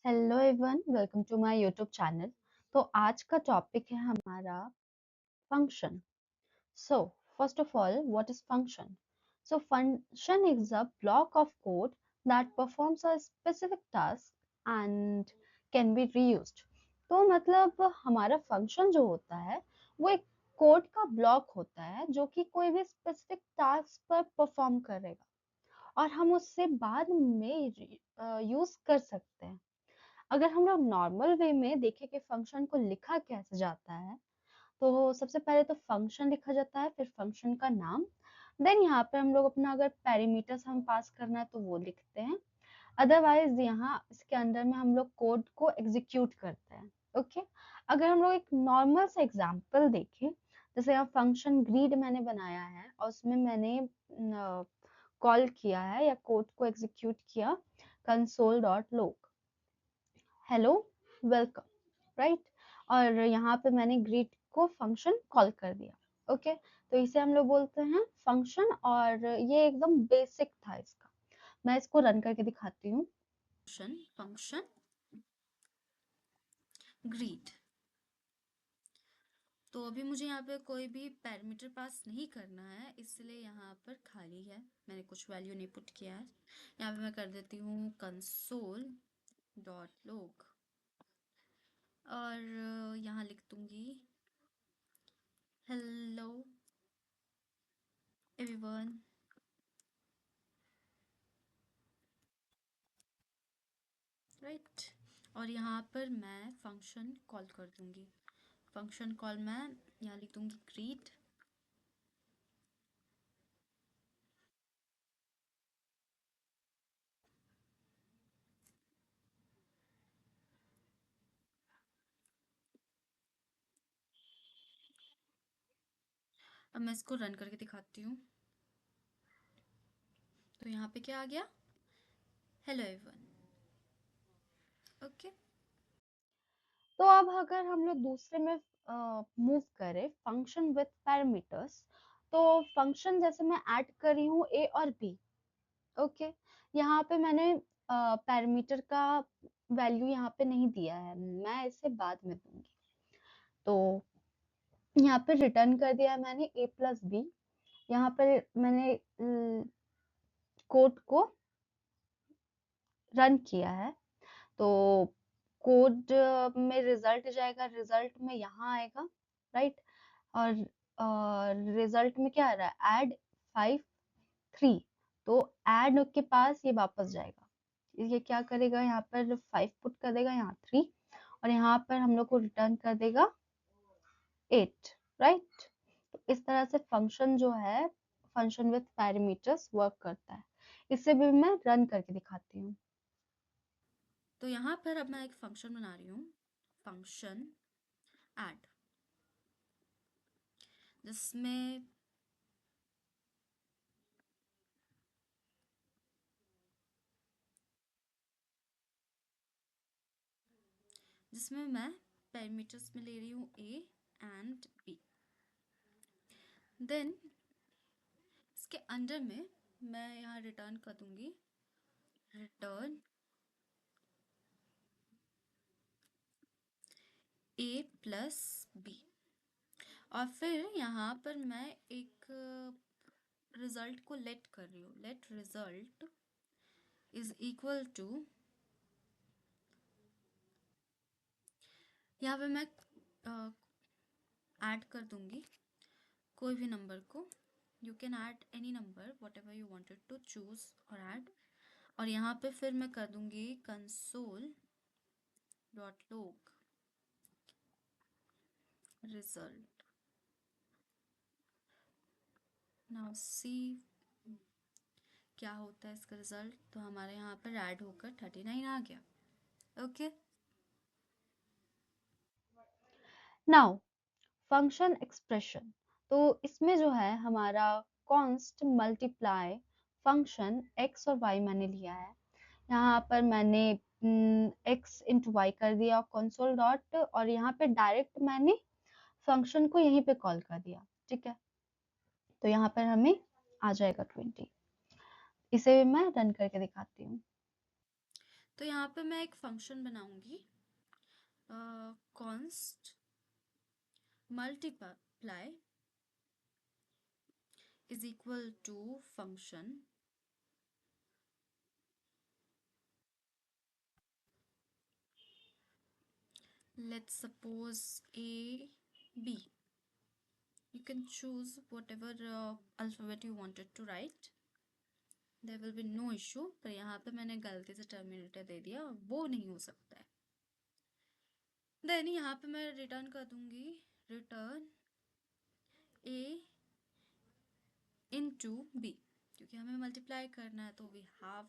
Hello everyone, welcome to my YouTube channel. तो आज का टॉपिक है हमारा function. So first of all, what is function? So function is a block of code that performs a specific task and can be reused. तो मतलब हमारा function जो होता है वो एक कोड का ब्लॉक होता है जो कि कोई भी स्पेसिफिक टास्क पर परफॉर्म करेगा और हम उससे बाद में यूज कर सकते हैं। अगर हम लोग नॉर्मल वे में देखें कि फंक्शन को लिखा कैसे जाता है, तो सबसे पहले तो फंक्शन लिखा जाता है, फिर फंक्शन का नाम। देन यहाँ पे हम लोग अपना अगर पैरामीटर्स हम पास करना है तो वो लिखते हैं। अदरवाइज यहाँ इसके अंदर में हम लोग कोड को एग्जीक्यूट करते हैं। ओके, अगर हम लोग एक नॉर्मल सा एग्जांपल देखें, जैसे यहाँ फंक्शन ग्रीड मैंने बनाया है और उसमें मैंने कॉल किया है या कोड को एग्जीक्यूट किया console.log हेलो वेलकम, राइट। और यहाँ पे मैंने ग्रीट को फंक्शन कॉल कर दिया। ओके, तो इसे हम लोग बोलते हैं फंक्शन और ये एकदम बेसिक था इसका। मैं इसको रन करके दिखाती हूँ। Function greet. तो अभी मुझे यहाँ पे कोई भी पैरामीटर पास नहीं करना है, इसलिए यहाँ पर खाली है, मैंने कुछ वैल्यू नहीं पुट किया है। यहाँ पे मैं कर देती हूँ कंसोल डॉट लॉग और यहाँ लिख दूंगी हेलो एवरीवन, राइट। और यहाँ पर मैं फंक्शन कॉल कर दूंगी। फंक्शन कॉल मैं यहाँ लिख दूंगी ग्रीट। अब मैं इसको रन करके दिखाती हूँ। तो यहाँ पे क्या आ गया? Hello everyone. ओके। तो अब अगर हम लोग दूसरे में मूव करें, फंक्शन विथ पैरामीटर्स, तो फंक्शन जैसे मैं ऐड कर रही हूँ ए और बी। ओके, यहाँ पे मैंने पैरामीटर का वैल्यू यहाँ पे नहीं दिया है, मैं इसे बाद में दूंगी। तो यहाँ पे रिटर्न कर दिया मैंने a प्लस बी। यहाँ पर मैंने कोड को रन किया है, तो कोड में रिजल्ट जाएगा, रिजल्ट में यहाँ आएगा, राइट। और रिजल्ट में क्या आ रहा है? ऐड 5 3। तो ऐड के पास ये वापस जाएगा, ये क्या करेगा, यहाँ पर 5 पुट कर देगा, यहाँ 3, और यहाँ पर हम लोग को रिटर्न कर देगा 8, राइट। तो इस तरह से फंक्शन जो है, फंक्शन विथ पैरामीटर्स वर्क करता है। इसे भी मैं रन करके दिखाती हूँ। तो यहाँ पर अब मैं एक फंक्शन बना रही हूँ, फंक्शन ऐड, जिसमें मैं पैरामीटर्स में ले रही हूँ ए एंड बी। देन इसके अंडर में मैं यहाँ रिटर्न कर दूंगी रिटर्न ए प्लस बी। और फिर यहाँ पर मैं एक रिजल्ट को लेट कर रही हूँ, let result is equal to, यहाँ पे मैं ऐड कर दूंगी कोई भी नंबर को। You can add any number whatever you wanted to choose और ऐड। और यहाँ पे फिर मैं कर दूंगी console dot log result. Now see क्या होता है इसका रिजल्ट। तो हमारे यहाँ पर ऐड होकर 39 आ गया। ओके। नाउ फंक्शन एक्सप्रेशन, तो इसमें जो है हमारा कॉन्स्ट मल्टीप्लाई फंक्शन एक्स और वाई मैंने लिया है। यहाँ पर मैंने एक्स इंटू वाई कर दिया कंसोल डॉट, और यहाँ पे डायरेक्ट मैंने फंक्शन को यहीं पे कॉल कर दिया। ठीक है, तो यहाँ पर हमें आ जाएगा 20। इसे भी मैं रन करके दिखाती हूँ। तो यहाँ पे मैं एक फंक्शन बनाऊंगी, const multiply is equal to function let's suppose a b. You can choose whatever alphabet you wanted to write. There will be no issue. पर यहाँ पे मैंने गलती से टर्मिनेटर दे दिया, वो नहीं हो सकता है. देन यहाँ पे मैं रिटर्न कर दूंगी रिटर्न a into b, क्योंकि हमें मल्टीप्लाई करना है तो we have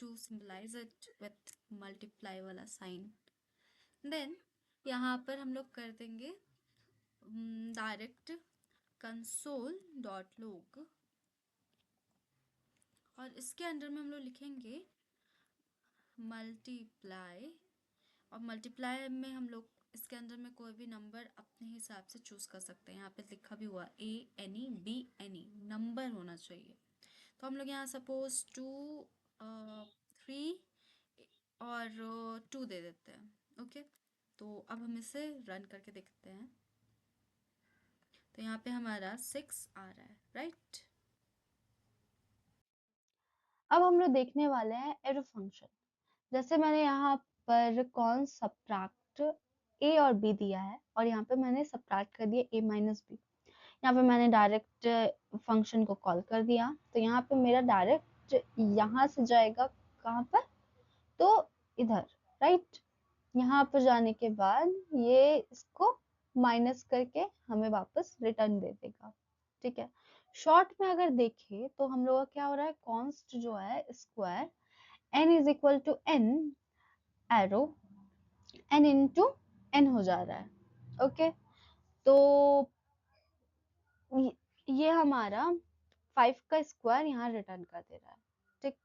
to symbolise it with multiply वाला साइन. देन यहाँ पर हम लोग कर देंगे डायरेक्ट कंसोल डॉट लॉग, और इसके अंदर में हम लोग लिखेंगे मल्टीप्लाई, और मल्टीप्लाई में हम लोग इसके अंदर में कोई भी नंबर अपने हिसाब से चूज कर सकते हैं. यहाँ पे लिखा भी हुआ ए एनी बी एनी नंबर होना चाहिए. तो हम लोग यहाँ सपोज 2 3 और 2 दे देते हैं. ओके, तो अब हम इसे रन करके देखते हैं. तो यहाँ पे हमारा 6 आ रहा है, राइट. अब हम लोग देखने वाले हैं एरो फंक्शन. जैसे मैंने यहाँ पर कौन सब्ट्रैक्ट ए और बी दिया है, और यहाँ पे मैंने सब्ट्रैक्ट कर दिया ए माइनस बी. यहाँ पे मैंने डायरेक्ट फंक्शन को कॉल कर दिया, तो यहाँ पे मेरा डायरेक्ट यहाँ से जाएगा कहाँ पर, तो इधर, राइट. यहाँ पर जाने के बाद ये इसको माइनस करके हमें वापस रिटर्न दे देगा. ठीक है. शॉर्ट में अगर देखें तो हम लोग का क्या हो रहा है, कॉन्स्ट जो है square n is equal to n arrow n into n हो जा रहा है. ओके, तो ये हमारा 5 का स्क्वायर यहाँ रिटर्न कर दे रहा है. ठीक.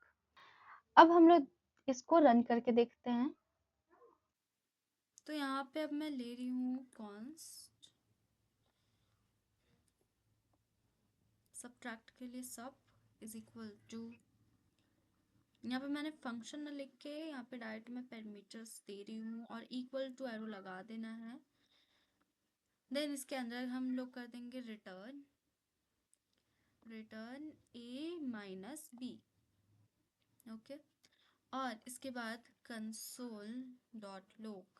अब हम लोग इसको रन करके देखते हैं. तो यहाँ पे अब मैं ले रही हूँ कॉन्स्ट सब्ट्रैक्ट के लिए सब इज इक्वल टू, यहाँ पे मैंने फंक्शन न लिख के यहाँ पे डायरेक्ट मैं पैरामीटर्स दे रही हूँ और इक्वल टू एरो लगा देना है. देन इसके अंदर हम लोग कर देंगे रिटर्न ए माइनस बी. ओके, और इसके बाद कंसोल डॉट लॉग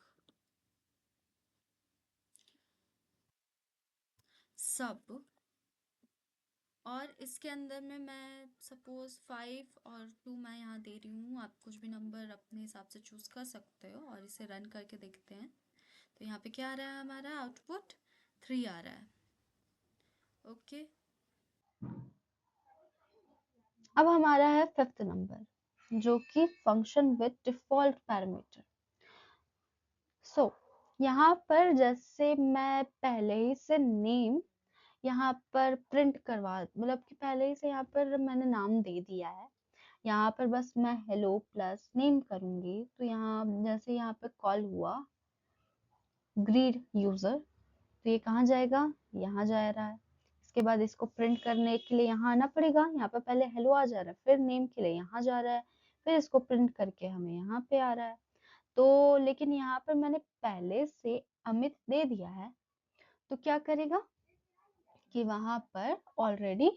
सब, और इसके अंदर में मैं सपोज 5 और 2 मैं यहाँ दे रही हूँ. आप कुछ भी नंबर अपने हिसाब से चूज कर सकते हो, और इसे रन करके देखते हैं. तो यहाँ पे क्या आ रहा है, हमारा आउटपुट 3 आ रहा है. ओके, अब हमारा है फिफ्थ नंबर, जो कि फंक्शन विद डिफॉल्ट पैरामीटर. सो यहाँ पर जैसे मैं पहले ही से नेम यहाँ पर प्रिंट करवा, मतलब कि पहले ही से यहाँ पर मैंने नाम दे दिया है. यहाँ पर बस मैं हेलो प्लस नेम करूंगी, तो यहाँ जैसे यहाँ पे कॉल हुआ ग्रीड यूजर, तो ये कहाँ जाएगा, यहाँ जा रहा है. इसके बाद इसको प्रिंट करने के लिए यहाँ आना पड़ेगा. यहाँ पे पहले हेलो आ जा रहा है, फिर नेम के लिए यहाँ जा रहा है, फिर इसको प्रिंट करके हमें यहाँ पे आ रहा है. तो लेकिन यहाँ पर मैंने पहले से अमित दे दिया है, तो क्या करेगा कि वहां पर ऑलरेडी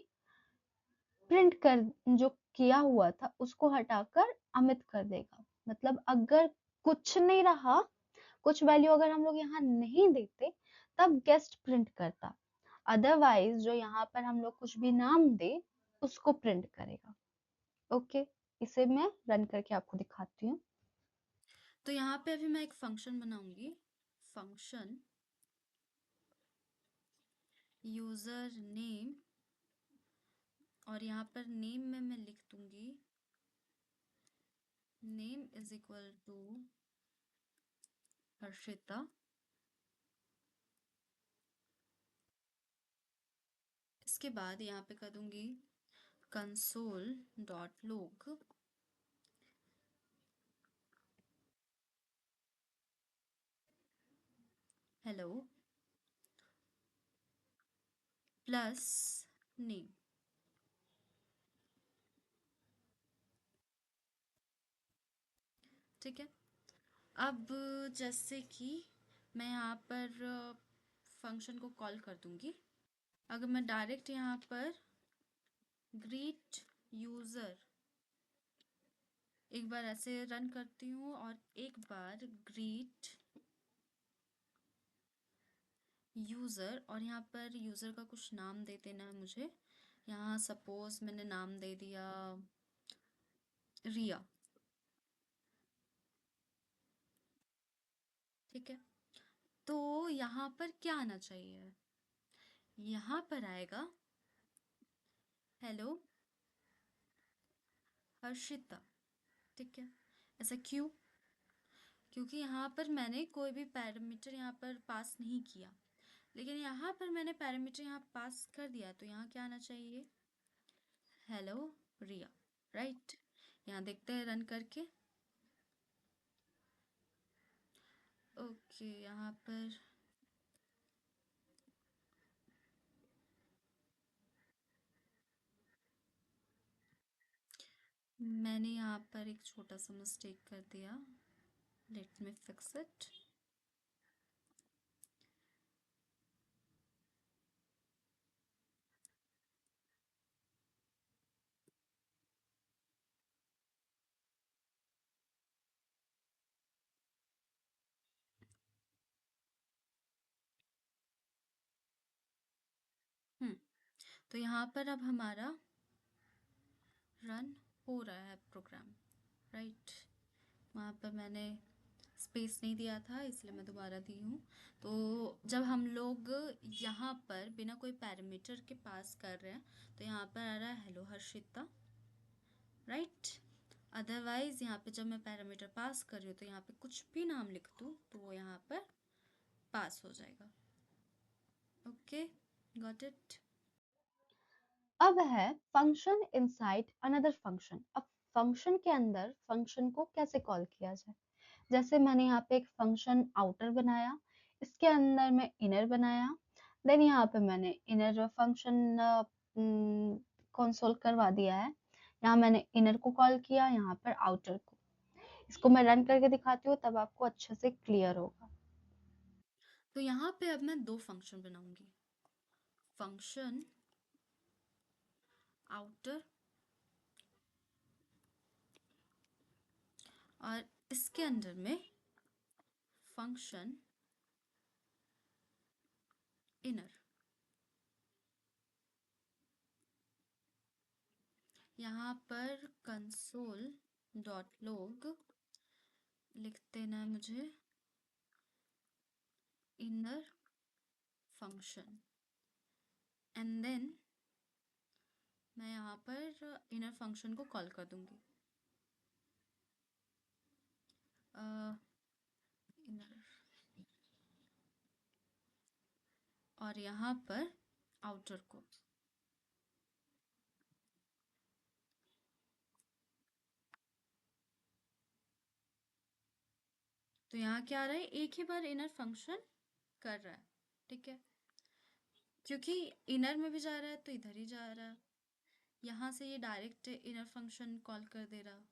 प्रिंट कर जो किया हुआ था उसको हटाकर अमित कर देगा. मतलब अगर कुछ नहीं रहा, कुछ वैल्यू अगर हम लोग यहाँ नहीं देते, तब गेस्ट प्रिंट करता. अदरवाइज जो यहाँ पर हम लोग कुछ भी नाम दे उसको प्रिंट करेगा. ओके, इसे मैं रन करके आपको दिखाती हूँ. तो यहाँ पे अभी मैं एक फंक्शन बनाऊंगी, फंक्शन यूजर नेम, और यहाँ पर नेम में मैं लिख दूंगी name is equal to Harshita. इसके बाद यहाँ पे कर दूंगी console dot log hello plus name. ठीक है। अब जैसे कि मैं यहाँ पर फंक्शन को कॉल कर दूंगी। अगर मैं डायरेक्ट यहाँ पर ग्रीट यूज़र एक बार ऐसे रन करती हूँ और एक बार ग्रीट यूज़र, और यहाँ पर यूज़र का कुछ नाम दे देना है मुझे। यहाँ सपोज मैंने नाम दे दिया रिया। ठीक है, तो यहाँ पर क्या आना चाहिए? यहाँ पर आएगा हेलो हर्षिता। ठीक है, ऐसा क्यों? क्योंकि यहाँ पर मैंने कोई भी पैरामीटर यहाँ पर पास नहीं किया, लेकिन यहाँ पर मैंने पैरामीटर यहाँ पास कर दिया, तो यहाँ क्या आना चाहिए? हेलो रिया, राइट। यहाँ देखते हैं रन करके। ओके, यहाँ पर मैंने यहाँ पर एक छोटा सा मिस्टेक कर दिया। Let me fix it. Hmm, तो यहाँ पर अब हमारा रन हो रहा है प्रोग्राम, राइट। वहाँ पर मैंने स्पेस नहीं दिया था, इसलिए मैं दोबारा दी हूँ। तो जब हम लोग यहाँ पर बिना कोई पैरामीटर के पास कर रहे हैं, तो यहाँ पर आ रहा है हेलो हर्षिता, राइट। अदरवाइज यहाँ पे जब मैं पैरामीटर पास कर रही हूँ, तो यहाँ पे कुछ भी नाम लिख दूँ तो वो यहाँ पर पास हो जाएगा। Okay, got it. अब है फंक्शन इनसाइड अनदर फंक्शन। अब फंक्शन के अंदर फंक्शन को कैसे कॉल किया जाए? जैसे मैंने यहाँ पे एक फंक्शन आउटर बनाया, इसके अंदर मैं इनर बनाया, देन यहाँ पे मैंने इनर फंक्शन कंसोल करवा दिया है। यहाँ मैंने इनर को कॉल किया, यहाँ पर आउटर को। इसको मैं रन करके दिखाती हूँ, तब आपको अच्छे से क्लियर होगा। तो यहाँ पे अब मैं दो फंक्शन बनाऊंगी, फंक्शन आउटर और इसके अंदर में फंक्शन इनर। यहाँ पर कंसोल डॉट लॉग लिख देना है मुझे, इनर फंक्शन, एंड देन मैं यहाँ पर इनर फंक्शन को कॉल कर दूंगी। इनर, और यहाँ पर आउटर को। तो यहाँ क्या आ रहा है, एक ही बार इनर फंक्शन कर रहा है, ठीक है। क्योंकि इनर में भी जा रहा है तो इधर ही जा रहा है, यहाँ से ये डायरेक्ट इनर फंक्शन कॉल कर दे रहा।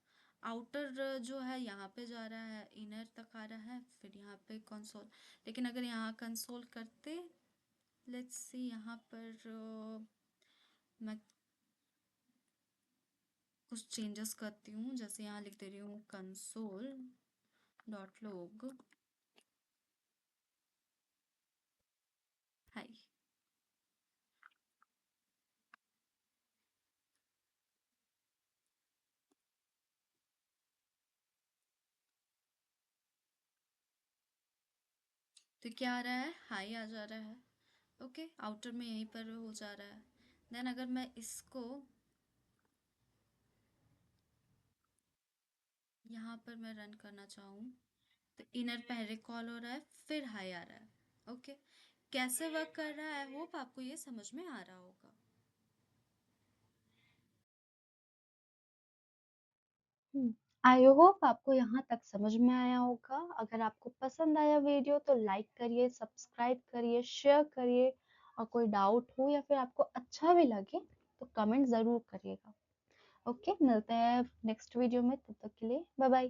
आउटर जो है यहाँ पे जा रहा है, इनर तक आ रहा है, फिर यहाँ पे कंसोल। लेकिन अगर यहाँ कंसोल करते, लेट्स सी, यहाँ पर मैं कुछ चेंजेस करती हूँ। जैसे यहाँ लिख दे रही हूँ कंसोल डॉट लॉग हाई। तो क्या आ रहा है, हाई आ जा रहा है। ओके, आउटर में यहीं पर हो जा रहा है। देन अगर मैं इसको यहाँ पर मैं रन करना चाहूँ, तो इनर पहले कॉल हो रहा है, फिर हाई आ रहा है। ओके, कैसे वर्क कर रहा है, होप आपको ये समझ में आ रहा होगा। आई होप आपको यहाँ तक समझ में आया होगा। अगर आपको पसंद आया वीडियो तो लाइक करिए, सब्सक्राइब करिए, शेयर करिए, और कोई डाउट हो या फिर आपको अच्छा भी लगे तो कमेंट ज़रूर करिएगा। ओके, मिलते हैं नेक्स्ट वीडियो में, तब तक के लिए बाय बाय।